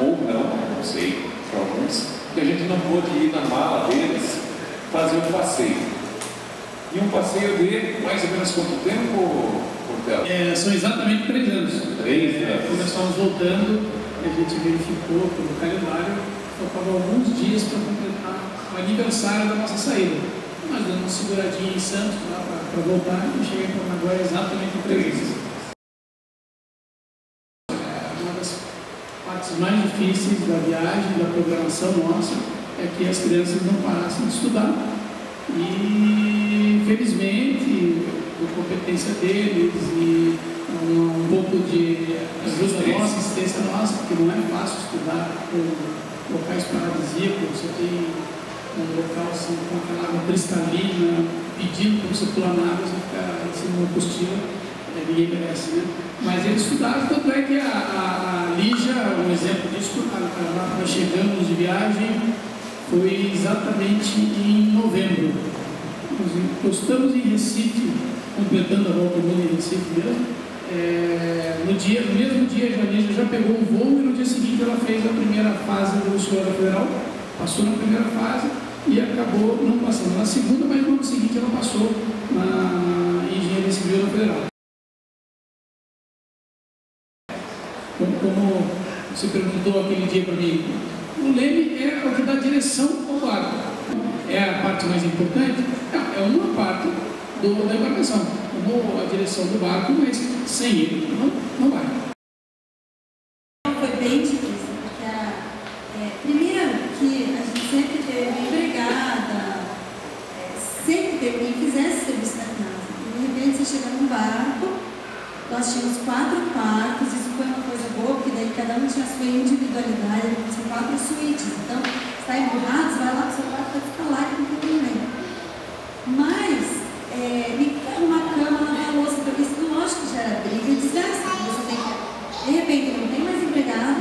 ou não sei, para alguns, que a gente não pôde ir na mala deles fazer um passeio. E um passeio de mais ou menos quanto tempo, Portela? São exatamente 3 anos. 3 anos. Quando nós estávamos voltando, a gente verificou pelo calendário, faltavam alguns dias para completar o aniversário da nossa saída. Nós damos uma seguradinha em Santos para voltar e cheguei em Paranaguá exatamente em 3 anos. Uma das partes mais difíceis da viagem, da programação nossa, é que as crianças não parassem de estudar. E felizmente, por competência deles e um pouco de ajuda nossa, assistência nossa, porque não é fácil estudar com locais paradisíacos. Você tem um local assim, com aquela água cristalina, pedindo para você pular na água, você ficar em cima de uma apostila, ninguém merece, né? Mas eles estudaram, tanto é que a Lígia, um exemplo disso, nós chegamos de viagem, foi exatamente em novembro. Nós encostamos em Recife, completando a volta ao mundo em Recife mesmo. No mesmo dia, a Lígia já pegou um voo e no dia seguinte ela fez a primeira fase do Escola Federal, passou na primeira fase e acabou não passando na segunda, mas no ano seguinte ela passou na Engenharia Civil na Federal. Como você perguntou aquele dia para mim, o leme é o que dá direção ao barco. É a parte mais importante? Não, é uma parte da embarcação. Como a direção do barco, mas sem ele não vai. Foi bem difícil, porque primeiro que a gente sempre teve empregada, sempre teve quem fizesse serviço da casa. E de repente você chega num barco, nós tínhamos 4 quartos, isso foi uma coisa boa, porque daí cada um tinha a sua individualidade, são 4 suítes, então você está emburrado, você vai lá para o seu quarto para ficar lá e não tem ninguém. Mas, uma cama, lavar a louça, porque isso lógico que gera briga e desgaste, você tem que, de repente não tem mais empregado,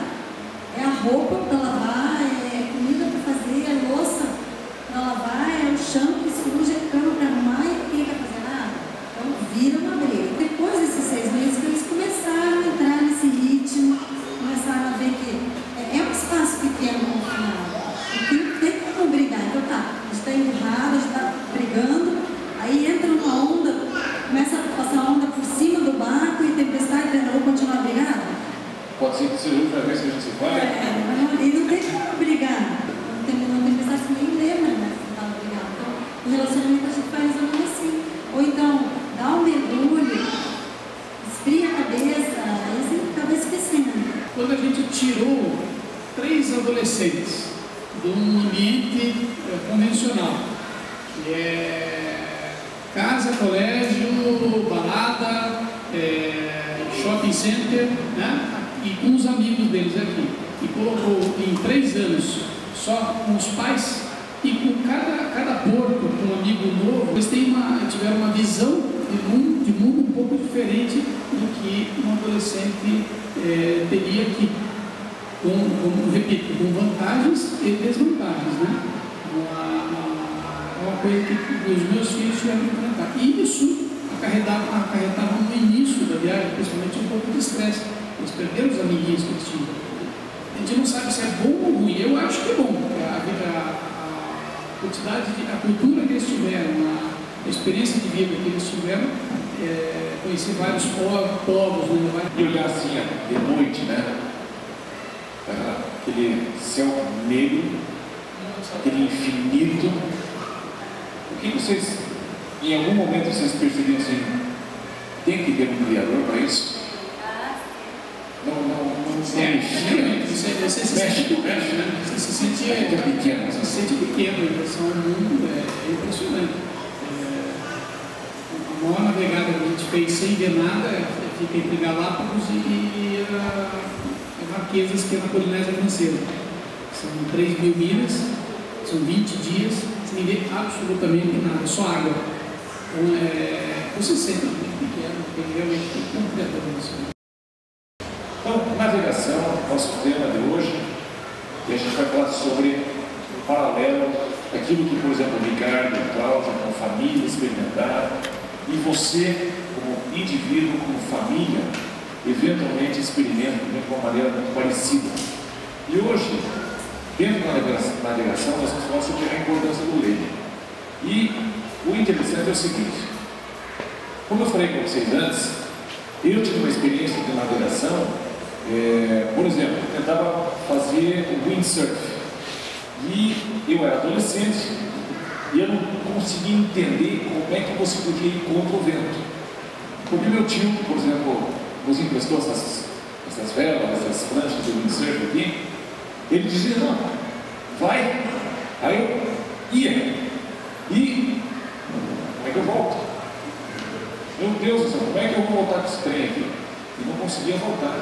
é a roupa para lavar, é comida para fazer, é louça para lavar, é o chão que suja, é cama para arrumar e ninguém vai fazer nada. Então vira uma briga. Depois desses 6 meses que eles começaram a entrar nesse ritmo, começaram a ver que é um espaço pequeno confinado, e que não tem como brigar. Então tá, a gente está emburrado, a gente está brigando, aí entra uma onda, começa a passar onda por cima do barco e tempestade, ou continuar brigando. Pode ser que seja a última vez que a gente se fala. E não tem como brigar. Não tem pensar que nem lembra, né? Que estava brigando. Então, o relacionamento a gente faz assim. Ou então, dá um mergulho, esfria a cabeça, aí você acaba esquecendo. Quando a gente tirou 3 adolescentes de um ambiente convencional, que é casa, colégio, balada, shopping center, né? E com os amigos deles aqui, e colocou em 3 anos só com os pais e com cada porto, com um amigo novo, eles tiveram uma visão de mundo um pouco diferente do que um adolescente teria aqui, repito, com vantagens e desvantagens, né? Uma coisa que os meus filhos tiveram que enfrentar. E isso acarretava no início da viagem, principalmente um pouco de estresse. Eles perderam os amiguinhos que eles tinham. A gente não sabe se é bom ou ruim. Eu acho que é bom. A cultura que eles tiveram, a experiência de vida que eles tiveram, conhecer vários povos, né? E olhar assim, de noite, né? Aquele céu negro, aquele infinito. O que vocês, em algum momento, vocês perceberam assim, tem que ter um criador para isso? Não se mexia. Você se sente pequeno, né? Você se sente pequeno. Você se sente pequeno em relação ao mundo, é impressionante. A maior navegada que a gente fez sem ver nada fica entre Galápagos e Marquesas, que é na Polinésia Francesa. São 3.000 milhas, são 20 dias, sem ver absolutamente nada, só água. Então, você se sente muito pequeno, porque realmente tem que ter um criador nisso. Então, navegação, nosso tema de hoje, e a gente vai falar sobre o paralelo, aquilo que, por exemplo, o Ricardo e Cláudia, como família, experimentaram, e você, como indivíduo, como família, eventualmente experimenta de uma maneira muito parecida. E hoje, dentro da navegação, nós vamos falar sobre a importância do leme. E o interessante é o seguinte: como eu falei com vocês antes, eu tive uma experiência de navegação, por exemplo, eu tentava fazer windsurf. E eu era adolescente e eu não conseguia entender como é que você podia ir contra o vento. Porque meu tio, por exemplo, nos emprestou essas velas, essas pranchas de windsurf aqui. Ele dizia: não, vai. Aí eu ia. E como é que eu volto? Meu Deus do céu, como é que eu vou voltar com esse trem aqui? E não conseguia voltar,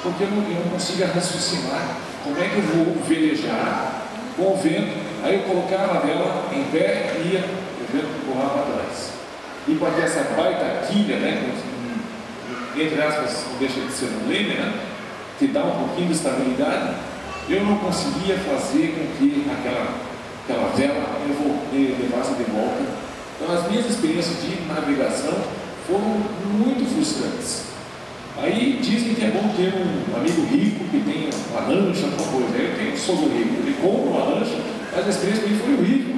porque eu não conseguia raciocinar como é que eu vou velejar com o vento. Aí eu colocava a vela em pé e ia, o vento empurrava para trás. E com essa baita quilha, né, entre aspas, não deixa de ser um leme, né, que dá um pouquinho de estabilidade, eu não conseguia fazer com que aquela vela me levasse de volta. Então as minhas experiências de navegação foram muito frustrantes. Aí dizem que é bom ter um amigo rico que tem uma lancha, alguma coisa. Eu tenho um sogro rico, ele compra uma lancha, mas a experiência para mim foi horrível.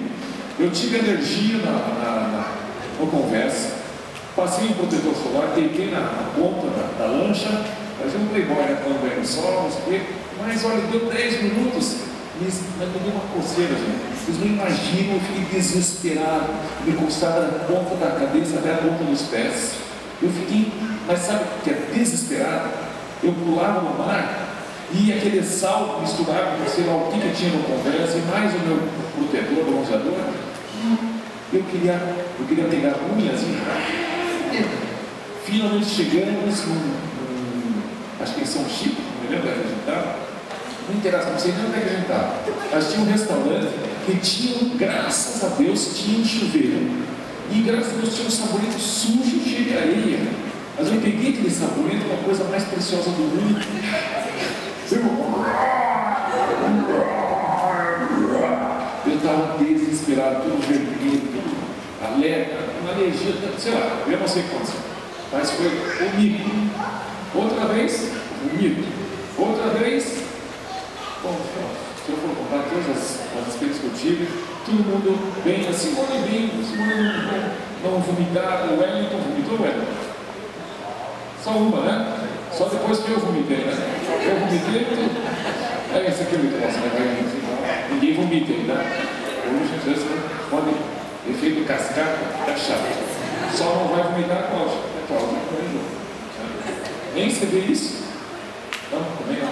Eu tive energia na conversa, passei um protetor solar, deitei na ponta da lancha, fazia um playboy, né, quando veio no sol, não sei o quê. Mas olha, deu 10 minutos, me deu uma coceira, gente. Vocês não imaginam, eu fiquei desesperado, me encostava da ponta da cabeça até a ponta dos pés. Eu fiquei, mas sabe o que é desesperado? Eu pulava no mar e aquele sal misturado com sei lá o que tinha no conversa e mais o meu protetor, bronzeador. Eu queria pegar unhas e finalmente chegamos acho que em São Chico, não me lembro onde a gente estava. Não sei nem onde é que a gente estava, mas tinha um restaurante que tinha, graças a Deus, tinha um chuveiro. E graças a Deus tinha um sabonete sujo, cheio de areia. Mas eu peguei aquele sabonete, uma coisa mais preciosa do mundo. Eu estava desesperado, tudo vermelho, tudo alerta, uma alergia, sei lá, eu não sei quantos. Mas foi comigo. Outra vez, comigo. Outra vez, bom, se eu for contar todas as experiências que eu tive, todo mundo bem, a Simone bem, a Simone não vomitar, o Wellington vomitou, Wellington? Só uma, né? Só depois que eu vomitei, né? Eu vomitei, esse aqui é muito bom, né? Ninguém vomita ainda. Hoje, às vezes, pode efeito cascata, fica chato. Só não vai vomitar a Cláudia. A Cláudia nem você vê isso? Não, também não.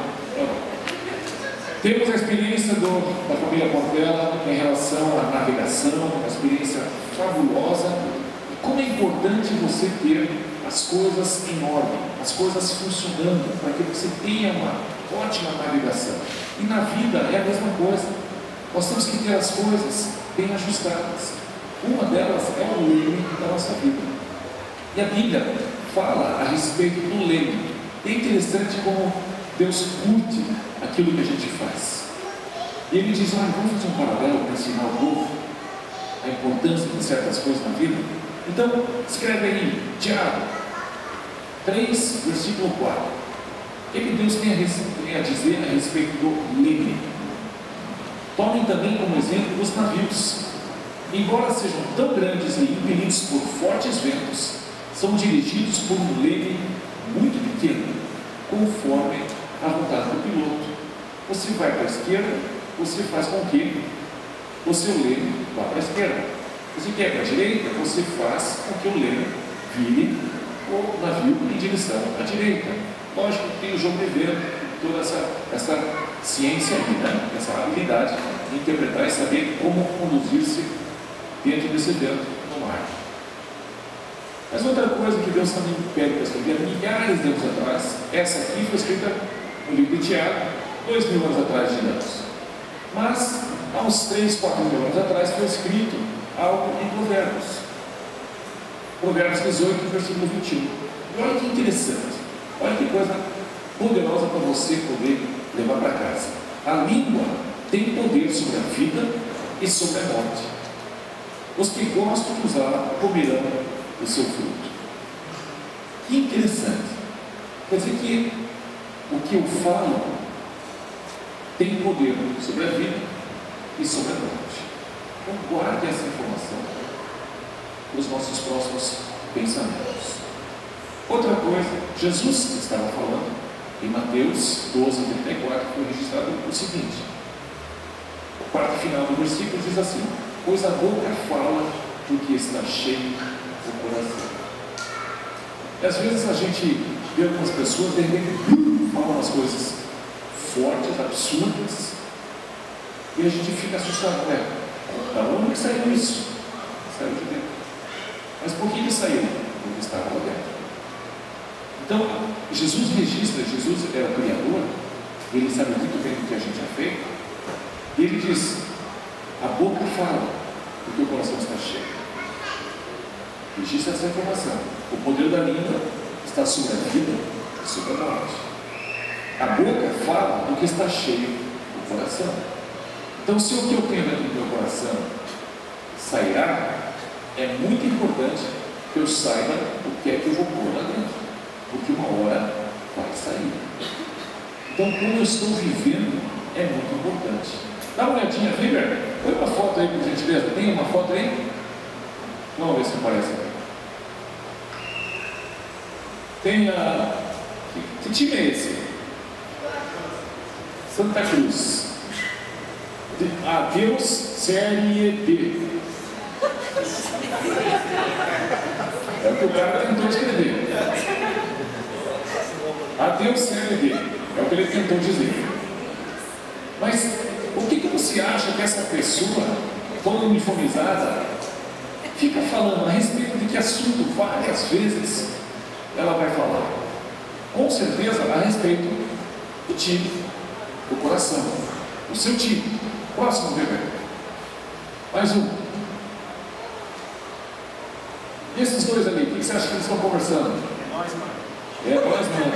Temos a experiência da família Portela em relação à navegação, uma experiência fabulosa. Como é importante você ter as coisas em ordem, as coisas funcionando, para que você tenha uma ótima navegação. E na vida é a mesma coisa. Nós temos que ter as coisas bem ajustadas. Uma delas é o leme da nossa vida. E a Bíblia fala a respeito do leme. É interessante como Deus curte aquilo que a gente faz. E Ele diz: vamos fazer um paralelo para ensinar ao povo a importância de certas coisas na vida. Então, escreve aí, Tiago 3, versículo 4. O que Deus tem a dizer a respeito do leme? Tomem também como exemplo os navios. Embora sejam tão grandes e impelidos por fortes ventos, são dirigidos por um leme muito pequeno, conforme a vontade do piloto. Você vai para a esquerda, você faz com que o seu leme vá para a esquerda. Você quer para a direita, você faz com que o leme vire o navio em direção à direita. Lógico que tem o jogo de vento, toda essa ciência ali, né? Essa habilidade de interpretar e saber como conduzir-se dentro desse vento no mar. Mas outra coisa que Deus também pede para escrever milhares de anos atrás, essa aqui foi escrita no livro de Tiago, 2000 anos atrás de Deus. Mas, há uns 3, 4 mil anos atrás, foi escrito algo em Provérbios. Provérbios 18, versículo 21. E olha que interessante, olha que coisa poderosa para você poder levar para casa. A língua tem poder sobre a vida e sobre a morte. Os que gostam de usá-la comerão o seu fruto. Que interessante. Quer dizer que o que eu falo tem poder sobre a vida e sobre a morte. Então guarde essa informação para os nossos próximos pensamentos. Outra coisa, Jesus estava falando em Mateus 12:34, foi registrado o seguinte: a parte final do versículo diz assim: pois a boca fala do que está cheio do coração. E às vezes a gente vê algumas pessoas de repente falam umas coisas fortes, absurdas, e a gente fica assustado, né? Da onde que saiu isso? Saiu de dentro. Mas por que saiu? Porque estava lá dentro. Então, Jesus registra, Jesus é o Criador, ele sabe muito bem o que a gente é feito, e ele diz: a boca fala porque o coração está cheio. Registra essa informação. O poder da língua está sobre a vida e sobre a morte. A boca fala do que está cheio do coração. Então, se o que eu tenho dentro do meu coração sairá, é muito importante que eu saiba o que é que eu vou pôr lá dentro, porque uma hora vai sair. Então, como eu estou vivendo é muito importante. Dá uma olhadinha, River. Põe uma foto aí, por gentileza. Tem uma foto aí? Vamos ver se aparece aqui. Tem a... Que time é esse? Santa Cruz. Adeus, Série D. É o que o cara tentou escrever. Adeus, Série D. É o que ele tentou dizer. Mas o que você acha que essa pessoa, toda uniformizada, fica falando a respeito de que assunto várias vezes ela vai falar? Com certeza a respeito do time, do coração, do seu time. Próximo, bebê. Mais um. E esses dois ali, o que você acha que eles estão conversando? É nós, mano. É nós, mano.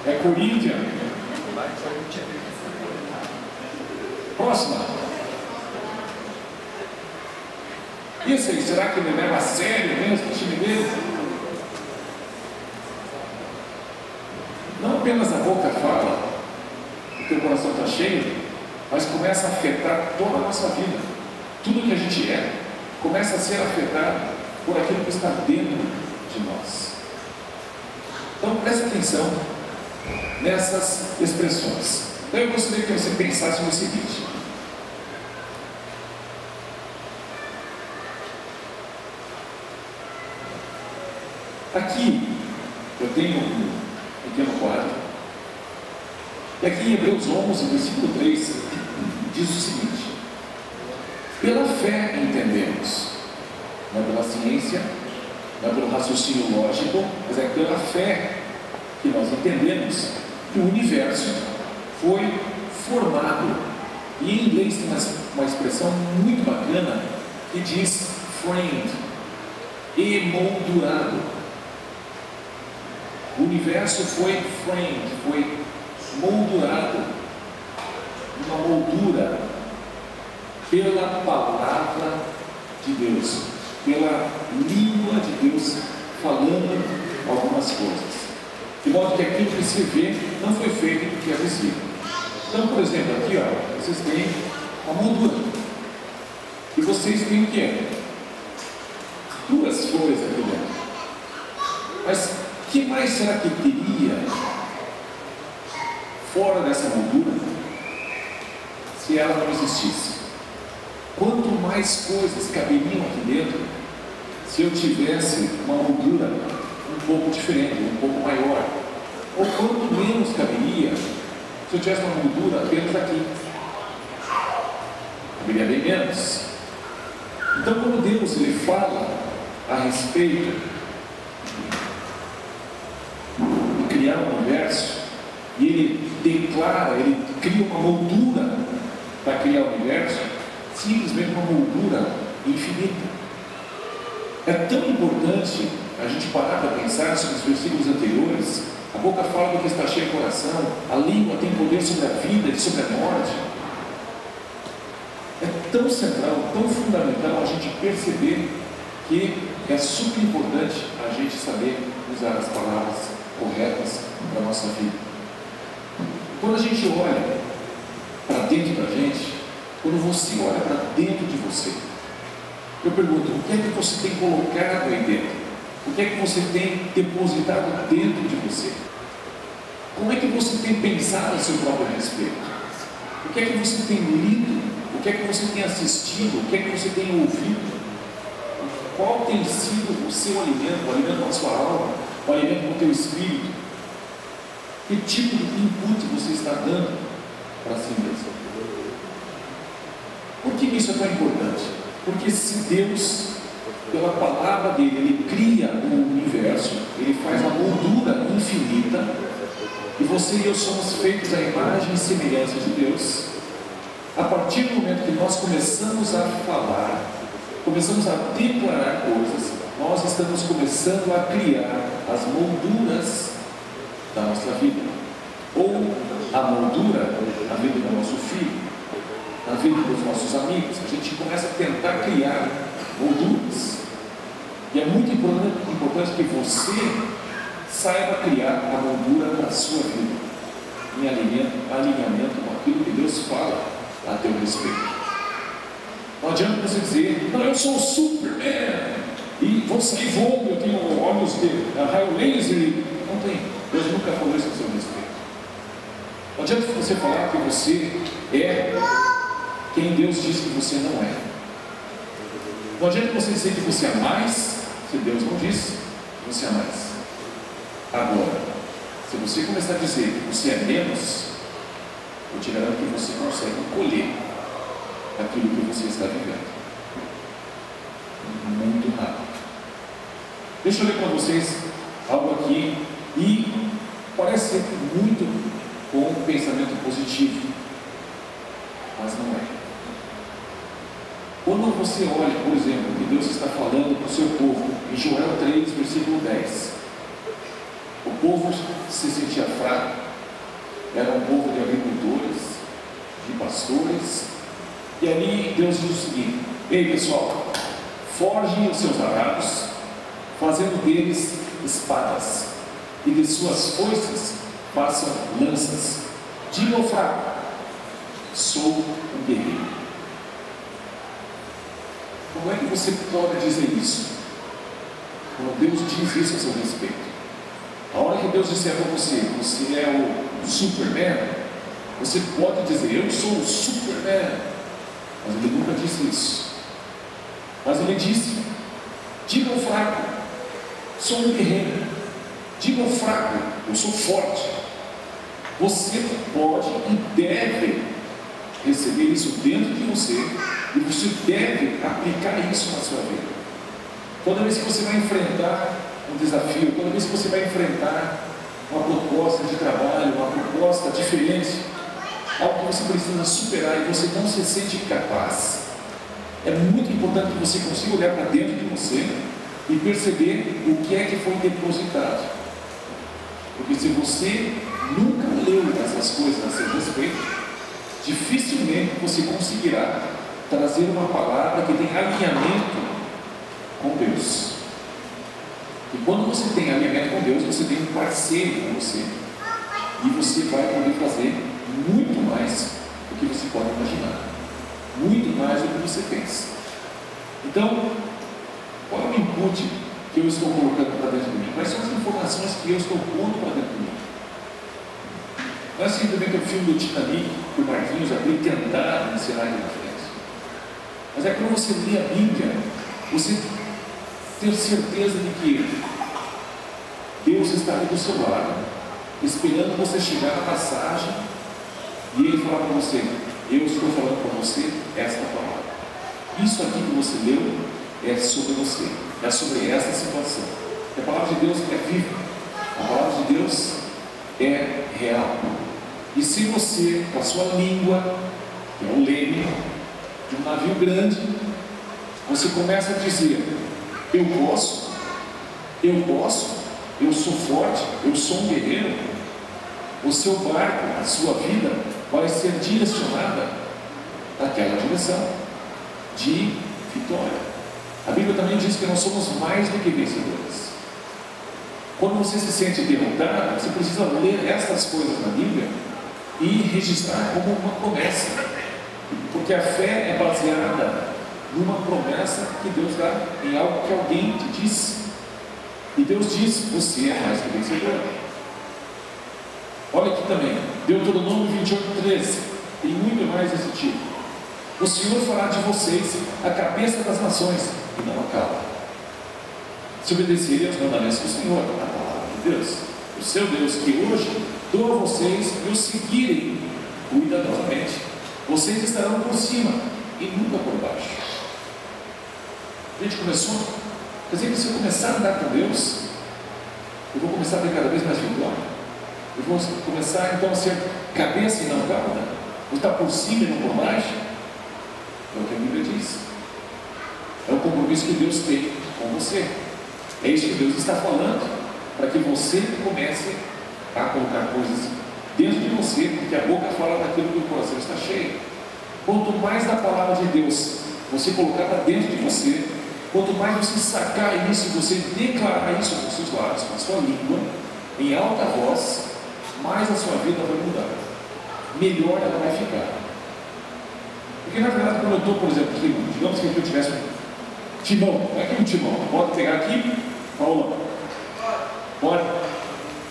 É Corinthians. Próxima. E esse aí, será que ele leva a sério mesmo o time dele? Não apenas a boca fala, o teu coração está cheio, mas começa a afetar toda a nossa vida. Tudo que a gente é começa a ser afetado por aquilo que está dentro de nós. Então preste atenção nessas expressões. Então eu gostaria que você pensasse no seguinte: aqui eu tenho um pequeno quadro, e aqui em Hebreus 11, versículo 3, diz o seguinte: pela fé entendemos, não é pela ciência, não é pelo raciocínio lógico, mas é pela fé que nós entendemos que o universo foi formado. E em inglês tem uma expressão muito bacana que diz framed, emoldurado. O universo foi framed, foi moldurado, uma moldura pela palavra de Deus, pela língua de Deus falando algumas coisas. De modo que aquilo que se vê não foi feito do que é visível. Então, por exemplo, aqui ó, vocês têm uma moldura. E vocês têm o que é? Duas flores aqui dentro. Mas o que mais será que teria fora dessa moldura se ela não existisse? Quanto mais coisas caberiam aqui dentro se eu tivesse uma moldura um pouco diferente, um pouco maior? Ou quanto menos caberia se eu tivesse uma moldura apenas aqui? Caberia bem menos. Então, quando Deus ele fala a respeito de criar um universo, e ele declara, ele cria uma moldura para criar o universo, simplesmente uma moldura infinita. É tão importante a gente parar para pensar sobre os versículos anteriores. A boca fala do que está cheio o coração, a língua tem poder sobre a vida e sobre a morte. É tão central, tão fundamental a gente perceber que é super importante a gente saber usar as palavras corretas para a nossa vida. Quando a gente olha para dentro da gente, quando você olha para dentro de você, eu pergunto, o que é que você tem colocado aí dentro? O que é que você tem depositado dentro de você? Como é que você tem pensado a seu próprio respeito? O que é que você tem lido? O que é que você tem assistido? O que é que você tem ouvido? Qual tem sido o seu alimento, o alimento da sua alma, o alimento do teu espírito? Que tipo de input você está dando para si mesmo? Por que isso é tão importante? Porque se Deus, pela palavra dele, ele cria o universo, ele faz a moldura infinita, e você e eu somos feitos à imagem e semelhança de Deus. A partir do momento que nós começamos a falar, começamos a declarar coisas, nós estamos começando a criar as molduras da nossa vida, ou a moldura da vida do nosso filho, da vida dos nossos amigos. A gente começa a tentar criar molduras, e é muito importante que você saiba criar a moldura da sua vida, em alinhamento com aquilo que Deus fala a teu respeito. Não adianta você dizer, não, eu sou o Superman, e vou sair voando, eu tenho olhos de raio laser. Não tem. Deus nunca falou isso a seu respeito. Não adianta você falar que você é quem Deus diz que você não é. Não adianta você dizer que você é mais, se Deus não disse que você é mais. Agora, se você começar a dizer que você é menos, eu te garanto que você consegue colher aquilo que você está vivendo muito rápido. Deixa eu ler para vocês algo aqui, e parece ser muito com um pensamento positivo, mas não é. Quando você olha, por exemplo, que Deus está falando para o seu povo, em Joel 3, versículo 10, o povo se sentia fraco, era um povo de agricultores, de pastores, e ali Deus diz o seguinte: ei pessoal, forjem os seus arados, fazendo deles espadas, e de suas foices façam lanças. Diga ao fraco, sou um guerreiro. Como é que você pode dizer isso? Quando Deus diz isso a seu respeito. A hora que Deus disser para você, você é o Superman, você pode dizer, eu sou o Superman. Mas ele nunca disse isso. Mas ele disse, diga ao fraco, sou um guerreiro. Diga ao fraco, eu sou forte. Você pode e deve receber isso dentro de você, e você deve aplicar isso na sua vida. Toda vez que você vai enfrentar um desafio, toda vez que você vai enfrentar uma proposta de trabalho, uma proposta diferente, algo que você precisa superar e você não se sente capaz, é muito importante que você consiga olhar para dentro de você e perceber o que é que foi depositado. Porque se você nunca leu essas coisas a seu respeito, dificilmente você conseguirá trazer uma palavra que tem alinhamento com Deus. E quando você tem alinhamento com Deus, você tem um parceiro com você, e você vai poder fazer muito mais do que você pode imaginar, muito mais do que você pensa. Então, qual é o input que eu estou colocando para dentro de mim? Quais são as informações que eu estou pondo para dentro de mim? Não é simplesmente o filme do Titanic que o Marquinhos abriu e tentaram ensinar aqui na frente, mas é quando você lê a Bíblia, você ter certeza de que Deus está ali do seu lado, esperando você chegar na passagem e Ele falar para você, eu estou falando para você esta palavra. Isso aqui que você leu é sobre você, é sobre essa situação. A palavra de Deus é viva, a palavra de Deus é real. E se você, com a sua língua, que é o leme de um navio grande, você começa a dizer, eu posso, eu sou forte, eu sou um guerreiro, o seu barco, a sua vida vai ser direcionada naquela direção de vitória. A Bíblia também diz que nós somos mais do que vencedores. Quando você se sente derrotado, você precisa ler estas coisas na Bíblia e registrar como uma promessa, porque a fé é baseada numa promessa que Deus dá em algo que alguém te disse. E Deus diz: você é mais que vencedor. Olha aqui também, Deuteronômio 28:13, tem muito mais desse tipo. O Senhor fará de vocês a cabeça das nações e não a cauda, se obedecerem aos mandamentos do Senhor, a palavra de Deus, o seu Deus, que hoje dou a vocês, e o seguirem cuidadosamente. Vocês estarão por cima e nunca por baixo. A gente começou, quer dizer que se eu começar a andar com Deus, eu vou começar a ter cada vez mais vitória. Eu vou começar então a ser cabeça e não cauda, vou estar por cima e não por baixo. É o que a Bíblia diz. É o compromisso que Deus tem com você. É isso que Deus está falando, para que você comece a colocar coisas dentro de você, porque a boca fala daquilo que o coração está cheio. Quanto mais da palavra de Deus você colocar para dentro de você, quanto mais você sacar isso, você declarar isso com os seus lábios, com a sua língua, em alta voz, mais a sua vida vai mudar, melhor ela vai ficar. Porque na verdade, quando eu estou, por exemplo, digamos que eu tivesse um timão, é aqui um timão, pode pegar aqui, Paula, pode?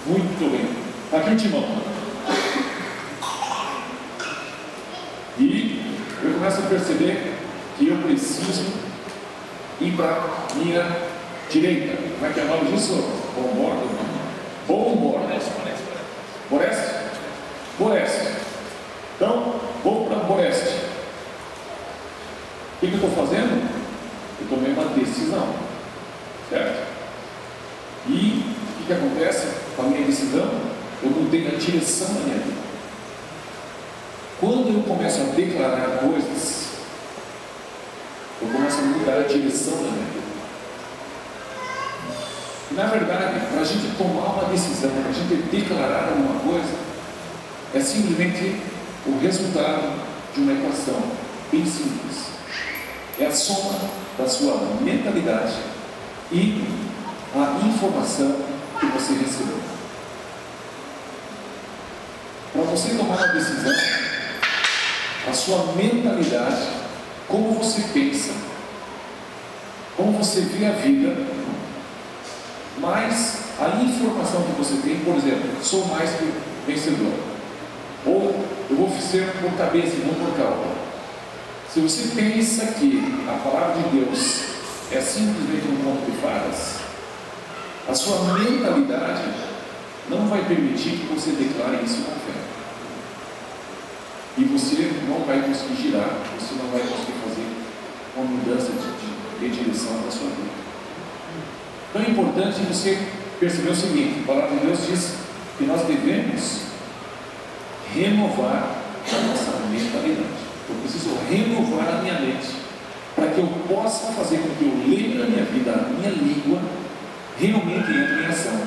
Muito bem, aqui um timão, e eu começo a perceber que eu preciso ir para a minha direita. Como é que é o nome disso? Bombordo? Boreste? Boreste. Então, vou para Boreste. O que eu estou fazendo? Eu tomei uma decisão, certo? E o que acontece com a minha decisão? Eu mudei a direção da minha vida. Quando eu começo a declarar coisas, eu começo a mudar a direção da minha vida. E, na verdade, para a gente tomar uma decisão, para a gente declarar alguma coisa, é simplesmente o resultado de uma equação bem simples. É a soma da sua mentalidade e a informação que você recebeu. Para você tomar uma decisão, a sua mentalidade, como você pensa, como você vê a vida, mais a informação que você tem. Por exemplo, sou mais que vencedor, ou eu vou ser por cabeça e não por cauda. Se você pensa que a palavra de Deus é simplesmente um conto de fadas, a sua mentalidade não vai permitir que você declare isso com fé. E você não vai conseguir girar, você não vai conseguir fazer uma mudança de direção da sua vida. Então é importante você perceber o seguinte: a palavra de Deus diz que nós devemos renovar a nossa mentalidade. Eu preciso renovar a minha mente para que eu possa fazer com que eu lembre da minha vida, a minha língua realmente entre em ação.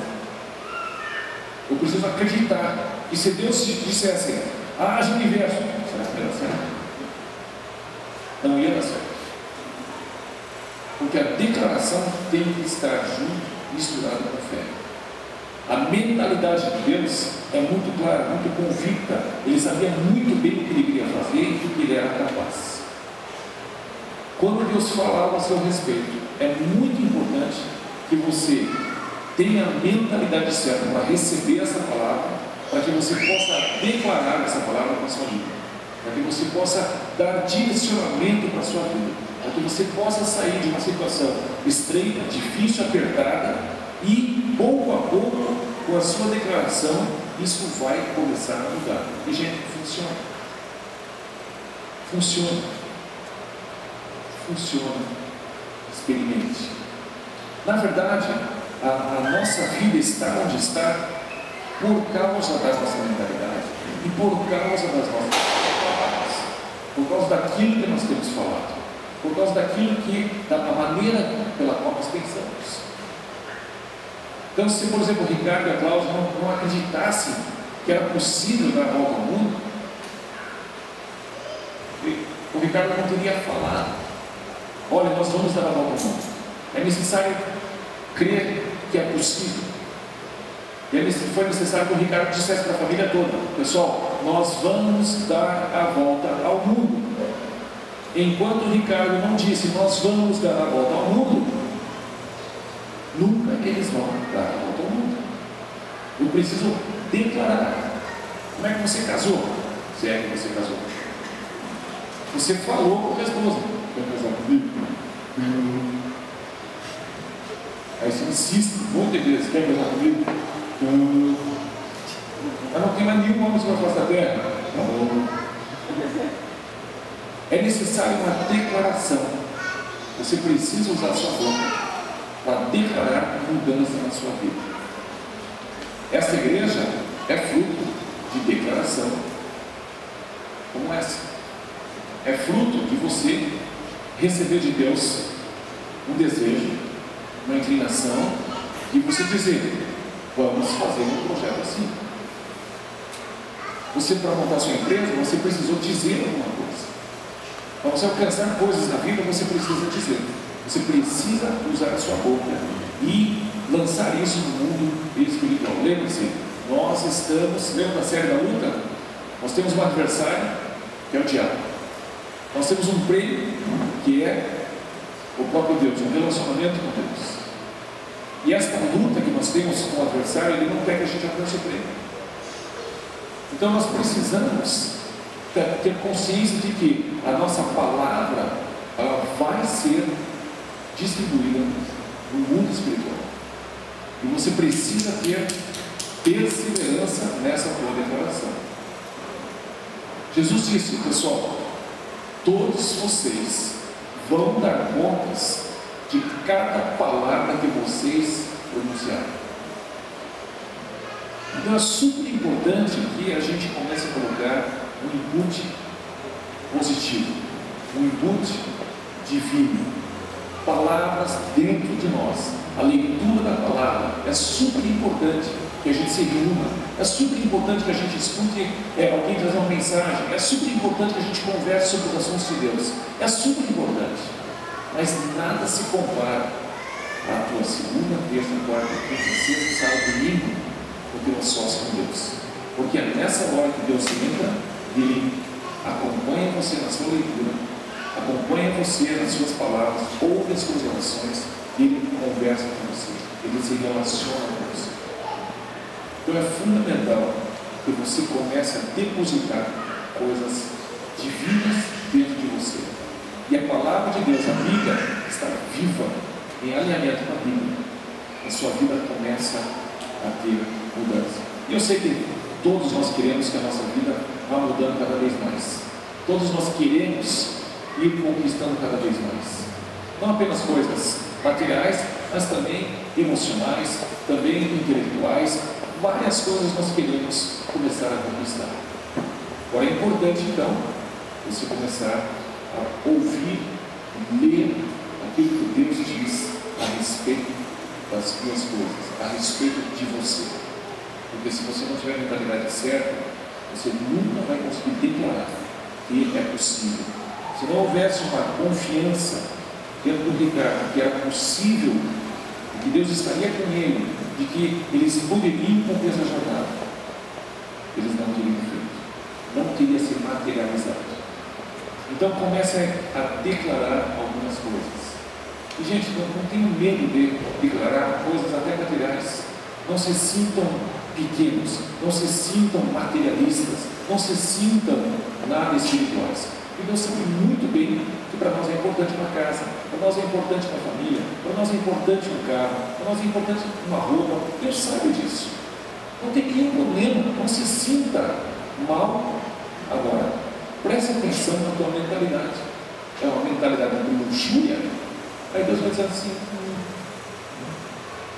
Eu preciso acreditar que se Deus dissesse: haja universo, será que ia dar certo? Não ia dar certo. Porque a declaração tem que estar junto, misturada com fé. A mentalidade de Deus é muito clara, muito convicta. Ele sabia muito bem o que ele queria fazer e do que ele era capaz. Quando Deus fala algo a seu respeito, é muito importante que você tenha a mentalidade certa para receber essa palavra, para que você possa declarar essa palavra para a sua vida, para que você possa dar direcionamento para a sua vida, para que você possa sair de uma situação estreita, difícil, apertada, e pouco a pouco, com a sua declaração, isso vai começar a mudar. E gente, funciona. Experimente. Na verdade, a nossa vida está onde está por causa da nossa mentalidade e por causa das nossas palavras, por causa daquilo que nós temos falado, por causa daquilo da maneira pela qual nós pensamos. Então, se por exemplo o Ricardo e a Cláudia não acreditassem que era possível dar a volta ao mundo, o Ricardo não teria falado: olha, nós vamos dar a volta ao mundo. É necessário crer que é possível. E foi necessário que o Ricardo dissesse para a família toda: pessoal, nós vamos dar a volta ao mundo. Enquanto o Ricardo não disse, nós vamos dar a volta ao mundo, nunca eles vão dar a volta ao mundo. Eu preciso declarar. Como é que você casou? Se é que você casou. Você falou com a esposa: quer casar comigo? Aí você insiste muitas vezes: quer casar comigo? Mas não tem mais nenhum homem sobre a face da terra. É necessário uma declaração. Você precisa usar a sua boca para declarar mudança na sua vida. Essa igreja é fruto de declaração como essa. É fruto de você receber de Deus um desejo, uma inclinação, e você dizer: vamos fazer um projeto assim. Você, para montar sua empresa, você precisou dizer alguma coisa. Para você alcançar coisas na vida, você precisa dizer. Você precisa usar a sua boca e lançar isso no mundo espiritual. Lembre-se, nós estamos, lembra da série da luta? Nós temos um adversário, que é o diabo. Nós temos um prêmio, que é o próprio Deus, um relacionamento com Deus. E esta luta que nós temos com o adversário, ele não quer que a gente alcance o prêmio. Então nós precisamos ter consciência de que a nossa palavra, ela vai ser distribuída no mundo espiritual. E você precisa ter perseverança nessa tua declaração. Jesus disse: pessoal, todos vocês vão dar contas de cada palavra que vocês pronunciarem. Então é super importante que a gente comece a colocar um input positivo, um input divino, palavras dentro de nós. A leitura da palavra é super importante que a gente se reúna, é super importante que a gente escute alguém trazer uma mensagem, é super importante que a gente converse sobre os assuntos de Deus, é super importante, mas nada se compara à tua segunda, terça, quarta, quinta, sexta, sábado, domingo, o teu sócio com Deus, porque é nessa hora que Deus entra, Ele acompanha você na sua leitura, acompanha você nas suas palavras, ouve as suas orações, e Ele conversa com você, Ele se relaciona com você. Então é fundamental que você comece a depositar coisas divinas dentro de você, e a palavra de Deus, a Bíblia, está viva, em alinhamento com a Bíblia. A sua vida começa a ter mudança. E eu sei que todos nós queremos que a nossa vida vá mudando cada vez mais. Todos nós queremos ir conquistando cada vez mais. Não apenas coisas materiais, mas também emocionais, também intelectuais. Várias coisas nós queremos começar a conquistar. Agora é importante então você começar a ouvir, ler aquilo que Deus diz a respeito das suas coisas, a respeito de você. Porque se você não tiver a mentalidade certa, você nunca vai conseguir declarar que é possível. Se não houvesse uma confiança dentro do Ricardo que era possível, que Deus estaria com ele, de que eles poderiam cumprir essa jornada, eles não teriam feito, não teria se materializado. Então comece a declarar algumas coisas. E gente, não tenham medo de declarar coisas até materiais. Não se sintam pequenos, não se sintam materialistas, não se sintam nada espirituais. E Deus sabe muito bem que para nós é importante uma casa, para nós é importante uma família, para nós é importante um carro, para nós é importante uma roupa. Deus sabe disso. Não tem nenhum problema, não se sinta mal. Agora, preste atenção na tua mentalidade. É uma mentalidade de luxúria. Aí Deus vai dizer assim,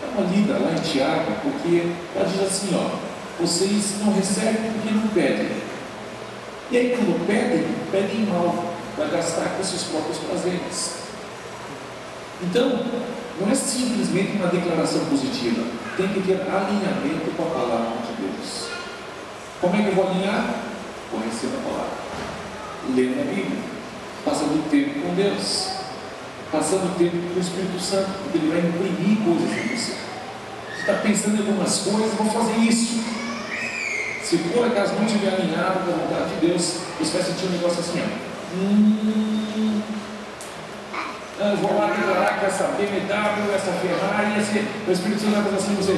dá uma lida lá em Tiago, porque ela diz assim, ó, vocês não recebem porque não pedem. E aí quando pedem mal, para gastar com seus próprios prazeres. Então, não é simplesmente uma declaração positiva, tem que ter alinhamento com a palavra de Deus. Como é que eu vou alinhar? Conhecendo a palavra, lendo a Bíblia, passando tempo com Deus, passando tempo com o Espírito Santo, porque Ele vai imprimir coisas em você. Você está pensando em algumas coisas, vou fazer isso. Se por acaso não estiver alinhado com a vontade de Deus, você vai sentir um negócio assim, ó. Eu vou lá declarar que essa BMW, essa Ferrari, o Espírito Santo vai fazer assim, você.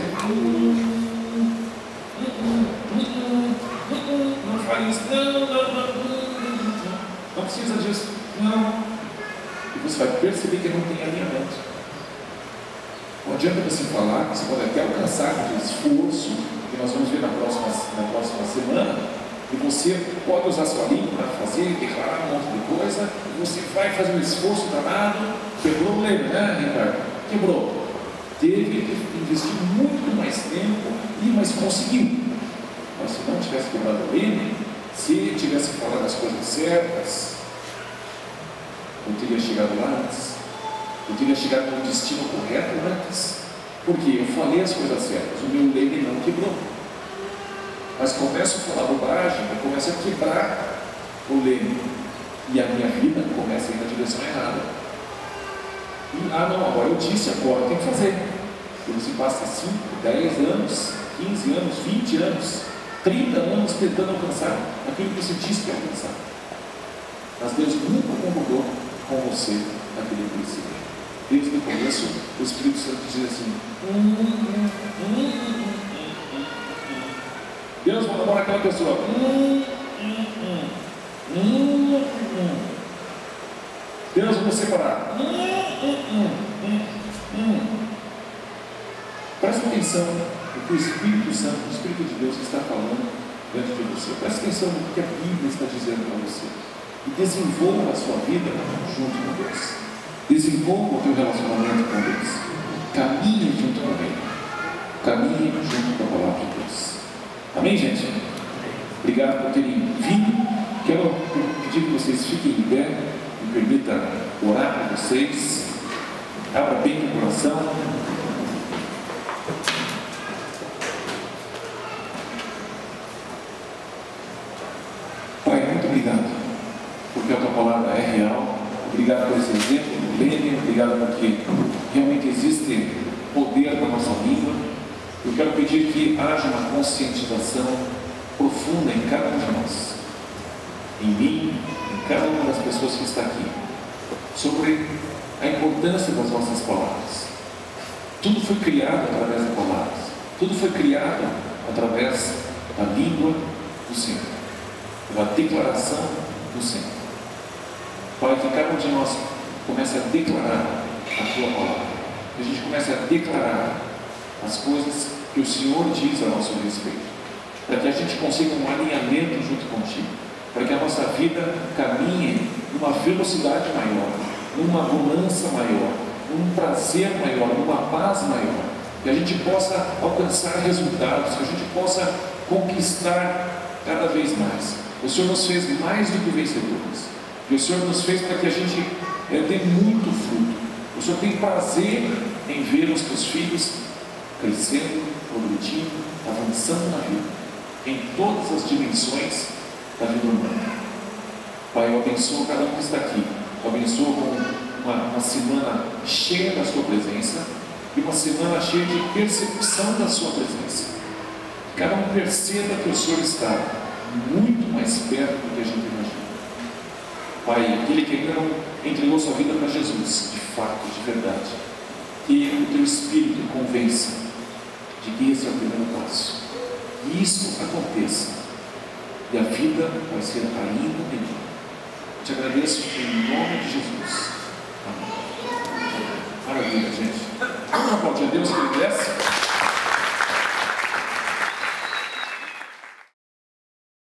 Não fale isso, não precisa disso, não. E você vai perceber que não tem alinhamento. Não adianta você falar que você pode até alcançar de esforço, que nós vamos ver na próxima semana, e você pode usar sua língua para fazer, declarar um monte de coisa, e você vai fazer um esforço danado, quebrou o leme, né, Ricardo? Quebrou. Teve que investir muito mais tempo, mas conseguiu. Mas se não tivesse quebrado o leme, se tivesse falado as coisas certas, eu teria chegado lá antes. Eu teria chegado no destino correto antes. Porque eu falei as coisas certas, o meu leme não quebrou. Mas começo a falar bobagem, eu começo a quebrar o leme. E a minha vida começa a ir na direção errada. E, não, agora eu disse, agora tem que fazer. E você passa 5, 10 anos, 15 anos, 20 anos, 30 anos tentando alcançar aquilo que você disse que ia alcançar. Mas Deus nunca concordou com você naquele princípio. Desde o começo, o Espírito Santo diz assim: Deus manda embora aquela pessoa. Deus vai separar. Presta atenção no que o Espírito Santo, o Espírito de Deus está falando dentro de você. Presta atenção no que a Bíblia está dizendo para você. E desenvolva a sua vida junto com Deus. Desenvolva o teu relacionamento com Deus. Caminhe junto com Ele. Caminhe junto com a palavra de Deus. Amém, gente? Obrigado por terem vindo. Quero pedir que vocês fiquem em pé. Me permita orar por vocês. Abra bem o coração. Pai, muito obrigado. Porque a tua palavra é real. Obrigado por esse exemplo do Lênin, obrigado porque realmente existe poder na nossa língua. Eu quero pedir que haja uma conscientização profunda em cada um de nós, em mim, em cada uma das pessoas que está aqui, sobre a importância das nossas palavras. Tudo foi criado através das palavras, tudo foi criado através da língua do Senhor, da declaração do Senhor. Pai, que cada um de nós comece a declarar a tua palavra, que a gente comece a declarar as coisas que o Senhor diz a nosso respeito, para que a gente consiga um alinhamento junto contigo, para que a nossa vida caminhe numa velocidade maior, numa bonança maior, num prazer maior, numa paz maior, que a gente possa alcançar resultados, que a gente possa conquistar cada vez mais. O Senhor nos fez mais do que vencedores. E o Senhor nos fez para que a gente dê muito fruto. O Senhor tem prazer em ver os teus filhos crescendo, progredindo, avançando na vida, em todas as dimensões da vida humana. Pai, eu abençoo cada um que está aqui. Eu abençoo com uma semana cheia da sua presença e uma semana cheia de percepção da sua presença. Cada um perceba que o Senhor está muito mais perto do que a gente imagina. Pai, aquele que ainda não entregou sua vida para Jesus, de fato, de verdade, que o teu Espírito convença de que esse é o primeiro passo, que isso aconteça, e a vida vai ser ainda melhor. Te agradeço em nome de Jesus. Amém. Maravilha, gente. Vamos aplaudir a Deus que Ele desce.